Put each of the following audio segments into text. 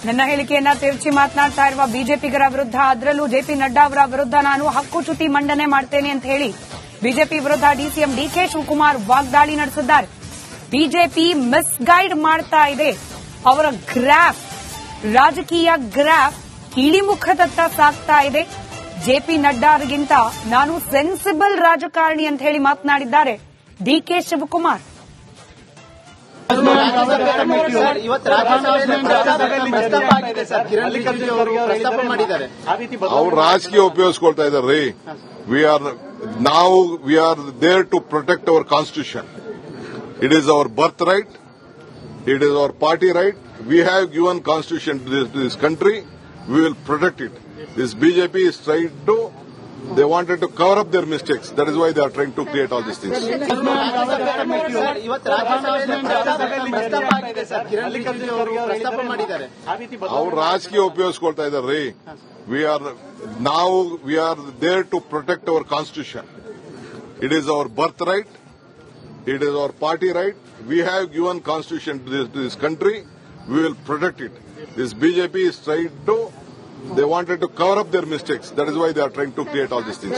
ನನ್ನ ಹೇಳಿಕೆಯನ್ನ ತಿರುಚಿ ಮಾತನಾಡ್ತಾ ಇರುವ ಬಿಜೆಪಿಗರ ವಿರುದ್ಧ, ಅದರಲ್ಲೂ ಜೆಪಿ ನಡ್ಡಾ ಅವರ ವಿರುದ್ಧ ನಾನು ಹಕ್ಕುಚ್ಯುತಿ ಮಂಡನೆ ಮಾಡ್ತೇನೆ ಅಂತ ಹೇಳಿ ಬಿಜೆಪಿ ವಿರುದ್ಧ ಡಿಸಿಎಂ ಡಿಕೆ ಶಿವಕುಮಾರ್ ವಾಗ್ದಾಳಿ ನಡೆಸಿದ್ದಾರೆ. ಬಿಜೆಪಿ ಮಿಸ್ಗೈಡ್ ಮಾಡ್ತಾ ಇದೆ. ಅವರ ಗ್ರಾಫ್, ರಾಜಕೀಯ ಗ್ರಾಫ್ ಇಳಿಮುಖದತ್ತ ಸಾಗ್ತಾ ಇದೆ. ಜೆಪಿ ನಡ್ಡಾ ಅವರಿಗಿಂತ ನಾನು ಸೆನ್ಸಿಬಲ್ ರಾಜಕಾರಣಿ ಅಂತ ಹೇಳಿ ಮಾತನಾಡಿದ್ದಾರೆ ಡಿಕೆ ಶಿವಕುಮಾರ್. ಅವ್ರು ರಾಜಕೀಯ ಉಪಯೋಗಿಸ್ಕೊಳ್ತಾ ಇದ್ದಾರೆ. We are there to protect our constitution. It is our birthright. It is our party right. We have given constitution to this country. We will protect it. This BJP is trying to, they wanted to cover up their mistakes. That is why they are trying to create all these things. ಅವ್ರು ರಾಜಕೀಯ ಉಪಯೋಗಿಸ್ಕೊಳ್ತಾ ಇದ್ದಾರೆ. We are there to protect our constitution. It is our birth right. It is our party right. We have given constitution to this country. We will protect it. This BJP is trying to, they wanted to cover up their mistakes. That is why they are trying to create all these things.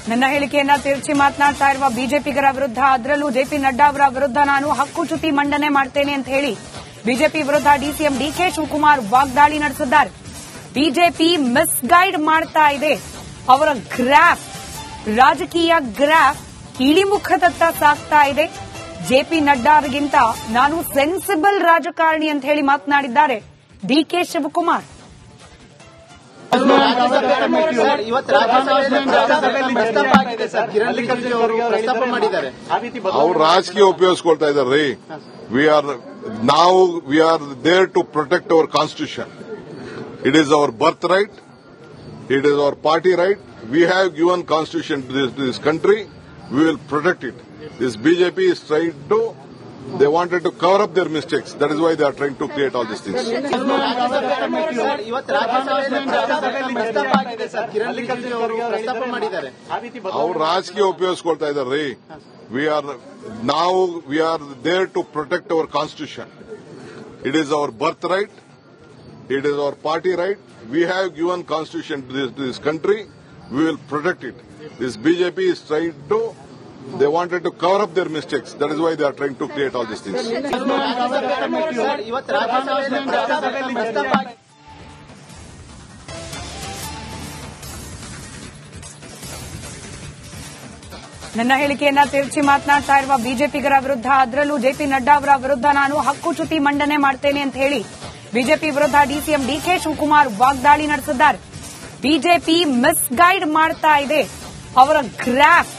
ನನ್ನ ಹೇಳಿಕೆಯನ್ನ ತಿರುಚಿ ಮಾತನಾಡ್ತಾ ಇರುವ ಬಿಜೆಪಿಗರ ವಿರುದ್ಧ, ಅದರಲ್ಲೂ JP Nadda ಅವರ ವಿರುದ್ಧ ನಾನು ಹಕ್ಕುಚ್ಯುತಿ ಮಂಡನೆ ಮಾಡ್ತೇನೆ ಅಂತ ಹೇಳಿ ಬಿಜೆಪಿ ವಿರುದ್ಧ ಡಿಸಿಎಂ ಡಿಕೆ ಶಿವಕುಮಾರ್ ವಾಗ್ದಾಳಿ ನಡೆಸಿದ್ದಾರೆ. ಬಿಜೆಪಿ ಮಿಸ್ಗೈಡ್ ಮಾಡ್ತಾ ಇದೆ. ಅವರ ಗ್ರಾಫ್, ರಾಜಕೀಯ ಗ್ರಾಫ್ ಇಳಿಮುಖದತ್ತ ಸಾಗ್ತಾ ಇದೆ. ಜೆಪಿ ನಡ್ಡಾ ಅವರಿಗಿಂತ ನಾನು ಸೆನ್ಸಿಬಲ್ ರಾಜಕಾರಣಿ ಅಂತ ಹೇಳಿ ಮಾತನಾಡಿದ್ದಾರೆ ಡಿಕೆ ಶಿವಕುಮಾರ್. ಅವ್ರು ರಾಜಕೀಯ ಉಪಯೋಗಿಸ್ಕೊಳ್ತಾ ಇದ್ದಾರೆ. We are there to protect our constitution. It is our birth right. It is our party right. We have given constitution to this country. We will protect it. This BJP is trying to, they wanted to cover up their mistakes. That is why they are trying to create all these things. ಅವ್ರು ರಾಜಕೀಯ ಉಪಯೋಗಿಸ್ಕೊಳ್ತಾ ಇದ್ದಾರೆ. We are there to protect our constitution. It is our birth right. It is our party right. We have given constitution to this country. We will protect it. This BJP is trying to, they wanted to cover up their mistakes. That is why they are trying to create all these things. ನನ್ನ ಹೇಳಿಕೆಯನ್ನ ತಿರುಚಿ ಮಾತನಾಡ್ತಾ ಇರುವ ಬಿಜೆಪಿಗರ ವಿರುದ್ಧ, ಅದರಲ್ಲೂ JP Nadda ಅವರ ವಿರುದ್ಧ ನಾನು ಹಕ್ಕುಚ್ಯುತಿ ಮಂಡನೆ ಮಾಡ್ತೇನೆ ಅಂತ ಹೇಳಿ ಬಿಜೆಪಿ ವಿರುದ್ಧ ಡಿಸಿಎಂ ಡಿಕೆ ಶಿವಕುಮಾರ್ ವಾಗ್ದಾಳಿ ನಡೆಸಿದ್ದಾರೆ. ಬಿಜೆಪಿ ಮಿಸ್ಗೈಡ್ ಮಾಡ್ತಾ ಇದೆ. ಅವರ ಗ್ರಾಫ್,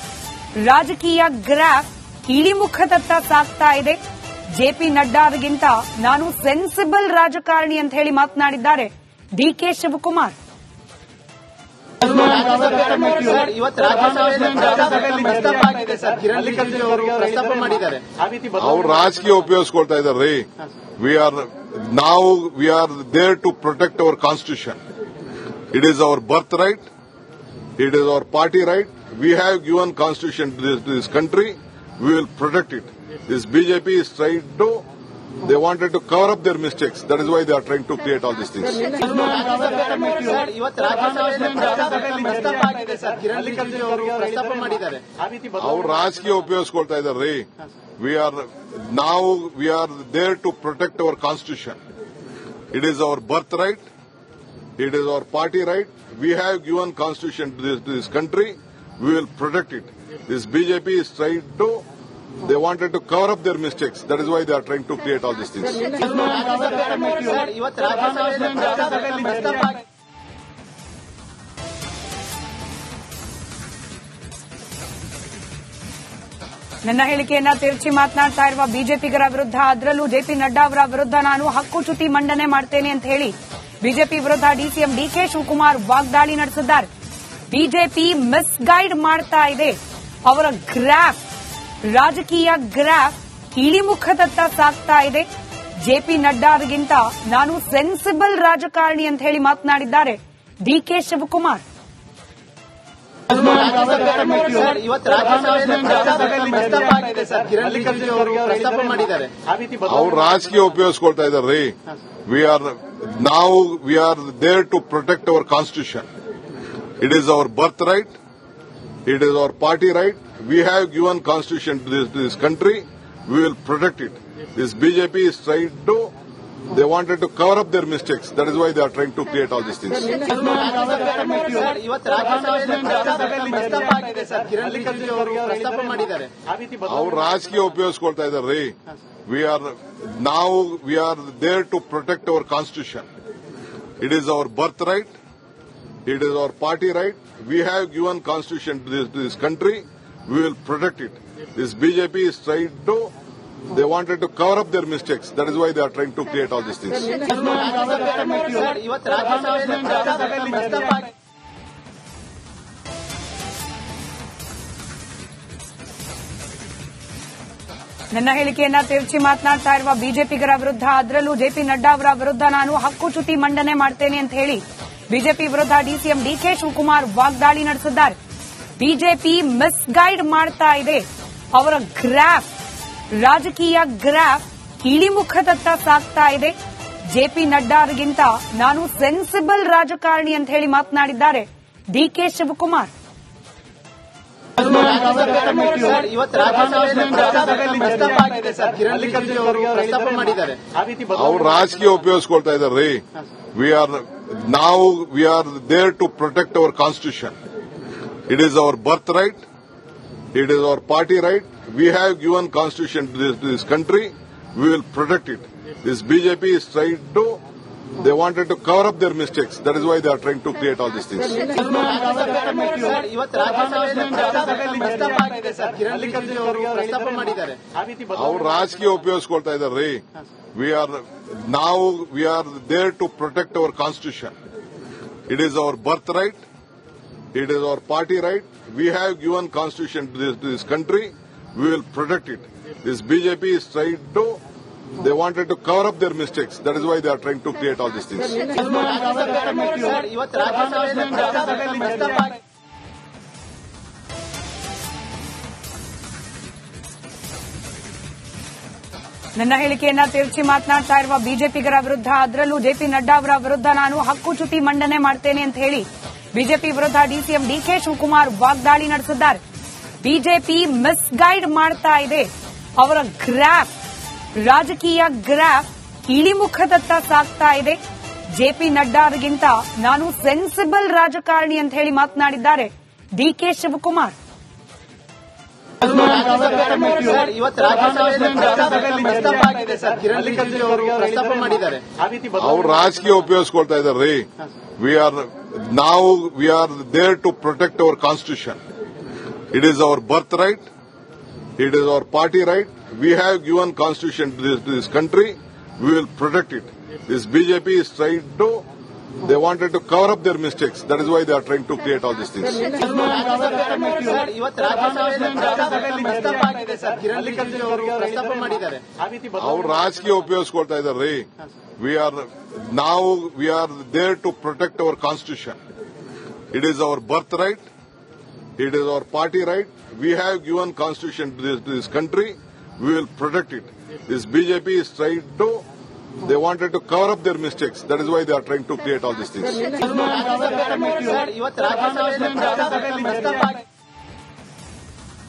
ರಾಜಕೀಯ ಗ್ರಾಫ್ ಇಳಿಮುಖದತ್ತ ಸಾಗ್ತಾ ಇದೆ. ಜೆಪಿ ನಡ್ಡಾ ಅವರಿಗಿಂತ ನಾನು ಸೆನ್ಸಿಬಲ್ ರಾಜಕಾರಣಿ ಅಂತ ಹೇಳಿ ಮಾತನಾಡಿದ್ದಾರೆ ಡಿಕೆ ಶಿವಕುಮಾರ್. ಅವ್ರು ರಾಜಕೀಯ ಉಪಯೋಗಿಸ್ಕೊಳ್ತಾ ಇದ್ದಾರೆ. We are there to protect our constitution. It is our birth right. It is our party right. We have given constitution to this country. We will protect it. This BJP is trying to, they wanted to cover up their mistakes. That is why they are trying to create all these things. ಅವ್ರು ರಾಜಕೀಯ ಉಪಯೋಗಿಸ್ಕೊಳ್ತಾ ಇದ್ದಾರೆ. We are there to protect our constitution. It is our birth right. It is our party right. We have given constitution to this country. We will protect it. This BJP is trying to, they wanted to cover up their mistakes. That is why they are trying to create all these things. ನನ್ನ ಹೇಳಿಕೆಯನ್ನ ತಿರುಚಿ ಮಾತನಾಡ್ತಾ ಇರುವ ಬಿಜೆಪಿಗರ ವಿರುದ್ಧ, ಅದರಲ್ಲೂ JP Nadda ಅವರ ವಿರುದ್ಧ ನಾನು ಹಕ್ಕುಚ್ಯುತಿ ಮಂಡನೆ ಮಾಡ್ತೇನೆ ಅಂತ ಹೇಳಿ ಬಿಜೆಪಿ ವಿರುದ್ಧ ಡಿಸಿಎಂ ಡಿಕೆ ಶಿವಕುಮಾರ್ ವಾಗ್ದಾಳಿ ನಡೆಸಿದ್ದಾರೆ. ಬಿಜೆಪಿ ಮಿಸ್ಗೈಡ್ ಮಾಡ್ತಾ ಇದೆ. ಅವರ ಗ್ರಾಫ್, ರಾಜಕೀಯ ಗ್ರಾಫ್ ಇಳಿಮುಖದತ್ತ ಸಾಗ್ತಾ ಇದೆ. ಜೆಪಿ ನಡ್ಡಾ ಅವರಿಗಿಂತ ನಾನು ಸೆನ್ಸಿಬಲ್ ರಾಜಕಾರಣಿ ಅಂತ ಹೇಳಿ ಮಾತನಾಡಿದ್ದಾರೆ ಡಿಕೆ ಶಿವಕುಮಾರ್. ಸರ್, ಇವತ್ತು ರಾಜ್ಯಸಭೆಯಲ್ಲಿ ಪ್ರಸ್ತಾಪ ಆಗಿದೆ ಸರ್. ಕಿರಣ್ ರಿಜಿಜು ಅವರು ಪ್ರಸ್ತಾಪ ಮಾಡಿದ್ದಾರೆ. ಅವ್ರು ರಾಜಕೀಯ ಉಪಯೋಗಿಸ್ಕೊಳ್ತಾ ಇದ್ದಾರೆ. We are there to protect our constitution. It is our birthright. It is our party right. We have given constitution to this country. We will protect it. This BJP is trying to, they wanted to cover up their mistakes. That is why they are trying to create all these things. Sir, ಇವತ್ತು ರಾಜ್ಯಸಭೆಯಲ್ಲಿ ಪ್ರಸ್ತಾಪ ಆಗಿದೆ sir. Kiran Rijiju ಅವರು ಪ್ರಸ್ತಾಪ ಮಾಡಿದ್ದಾರೆ. ಅವ್ರು ರಾಜಕೀಯ ಉಪಯೋಗಿಸ್ಕೊಳ್ತಾ ಇದ್ದಾರೆ. We are there to protect our constitution. It is our birth right. It is our party right. We have given constitution to this country. We will protect it. This BJP is trying to, they wanted to cover up their mistakes. That is why they are trying to create all these things. Sir, ಇವತ್ತು ರಾಜ್ಯಸಭೆಯಲ್ಲಿ ಪ್ರಸ್ತಾಪ ಆಗಿದೆ. ನನ್ನ ಹೇಳಿಕೆಯನ್ನ ತಿರುಚಿ ಮಾತನಾಡ್ತಾ ಇರುವ ಬಿಜೆಪಿಗರ ವಿರುದ್ಧ, ಅದರಲ್ಲೂ ಜೆಪಿ ನಡ್ಡಾ ಅವರ ವಿರುದ್ಧ ನಾನು ಹಕ್ಕುಚ್ಯುತಿ ಮಂಡನೆ ಮಾಡ್ತೇನೆ ಅಂತ ಹೇಳಿ ಬಿಜೆಪಿ ವಿರುದ್ಧ ಡಿಸಿಎಂ ಡಿಕೆ ಶಿವಕುಮಾರ್ ವಾಗ್ದಾಳಿ ನಡೆಸಿದ್ದಾರೆ. ಬಿಜೆಪಿ ಮಿಸ್ಗೈಡ್ ಮಾಡ್ತಾ ಇದೆ. ಅವರ ಗ್ರಾಫ್, ರಾಜಕೀಯ ಗ್ರಾಫ್ ಇಳಿಮುಖದತ್ತ ಸಾಗ್ತಾ ಇದೆ. ಜೆಪಿ ನಡ್ಡಾರಿಗಿಂತ ನಾನು ಸೆನ್ಸಿಬಲ್ ರಾಜಕಾರಣಿ ಅಂತ ಹೇಳಿ ಮಾತನಾಡಿದ್ದಾರೆ ಡಿಕೆ ಶಿವಕುಮಾರ್. ಸರ್, ಇವತ್ತು ರಾಜ್ಯಸಭೆಯಲ್ಲಿ ಪ್ರಸ್ತಾಪ ಆಗಿದೆ ಸರ್. ಕಿರಣ್ ರಿಜಿಜು ಅವರು ಪ್ರಸ್ತಾಪ ಮಾಡಿದ್ದಾರೆ. ಅವ್ರು ರಾಜಕೀಯ ಉಪಯೋಗಿಸ್ಕೊಳ್ತಾ ಇದ್ದಾರೆ. We are there to protect our constitution. It is our birth right. It is our party right. We have given constitution to this country. We will protect it. This BJP is trying to, they wanted to cover up their mistakes. That is why they are trying to create all these things. Sir, ಇವತ್ತು ರಾಜ್ಯಸಭೆಯಲ್ಲಿ ಪ್ರಸ್ತಾಪ ಆಗಿದೆ sir. Kiran Rijiju ಅವರು ಪ್ರಸ್ತಾಪ ಮಾಡಿದ್ದಾರೆ. ಅವ್ರು ರಾಜಕೀಯ ಉಪಯೋಗಿಸ್ಕೊಳ್ತಾ ಇದ್ದಾರೆ. We are there to protect our constitution. It is our birth right. It is our party right. We have given constitution to this country. We will protect it. This BJP is trying to, they wanted to cover up their mistakes. That is why they are trying to create all these things. Sir, ಇವತ್ತು ರಾಜ್ಯಸಭೆಯಲ್ಲಿ ಪ್ರಸ್ತಾಪ ಆಗಿದೆ. ನನ್ನ ಹೇಳಿಕೆಯನ್ನ ತಿರುಚಿ ಮಾತನಾಡ್ತಾ ಇರುವ ಬಿಜೆಪಿಗರ ವಿರುದ್ಧ, ಅದರಲ್ಲೂ ಜೆಪಿ ನಡ್ಡಾ ಅವರ ವಿರುದ್ಧ ನಾನು ಹಕ್ಕುಚ್ಯುತಿ ಮಂಡನೆ ಮಾಡ್ತೇನೆ ಅಂತ ಹೇಳಿ ಬಿಜೆಪಿ ವಿರುದ್ಧ ಡಿಸಿಎಂ ಡಿಕೆ ಶಿವಕುಮಾರ್ ವಾಗ್ದಾಳಿ ನಡೆಸಿದ್ದಾರೆ. ಬಿಜೆಪಿ ಮಿಸ್ಗೈಡ್ ಮಾಡ್ತಾ ಇದೆ. ಅವರ ಗ್ರಾಫ್, ರಾಜಕೀಯ ಗ್ರಾಫ್ ಇಳಿಮುಖದತ್ತ ಸಾಗ್ತಾ ಇದೆ. ಜೆಪಿ ನಡ್ಡಾರಿಗಿಂತ ನಾನು ಸೆನ್ಸಿಬಲ್ ರಾಜಕಾರಣಿ ಅಂತ ಹೇಳಿ ಮಾತನಾಡಿದ್ದಾರೆ ಡಿಕೆ ಶಿವಕುಮಾರ್. ಸರ್, ಇವತ್ತು ರಾಜ್ಯಸಭೆಯಲ್ಲಿ ಪ್ರಸ್ತಾಪ ಆಗಿದೆ ಸರ್. ಕಿರಣ್ ರಿಜಿಜು ಅವರು ಪ್ರಸ್ತಾಪ ಮಾಡಿದ್ದಾರೆ. ಅವ್ರು ರಾಜಕೀಯ ಉಪಯೋಗಿಸ್ಕೊಳ್ತಾ ಇದ್ದಾರೆ. We are there to protect our constitution. It is our birth right. It is our party right. We have given constitution to this country. We will protect it. This BJP is trying to, they wanted to cover up their mistakes. That is why they are trying to create all these things. Sir, ಇವತ್ತು ರಾಜ್ಯಸಭೆಯಲ್ಲಿ ಪ್ರಸ್ತಾಪ ಆಗಿದೆ sir. Kiran Rijiju ಅವರು ಪ್ರಸ್ತಾಪ ಮಾಡಿದ್ದಾರೆ. ಅವ್ರು ರಾಜಕೀಯ ಉಪಯೋಗಿಸ್ಕೊಳ್ತಾ ಇದ್ದಾರೆ. We are there to protect our constitution. It is our birth right. It is our party right. We have given constitution to this country. We will protect it. This BJP is trying to, they wanted to cover up their mistakes. That is why they are trying to create all these things. Sir, ಇವತ್ತು ರಾಜ್ಯಸಭೆಯಲ್ಲಿ ಪ್ರಸ್ತಾಪ ಆಗಿದೆ.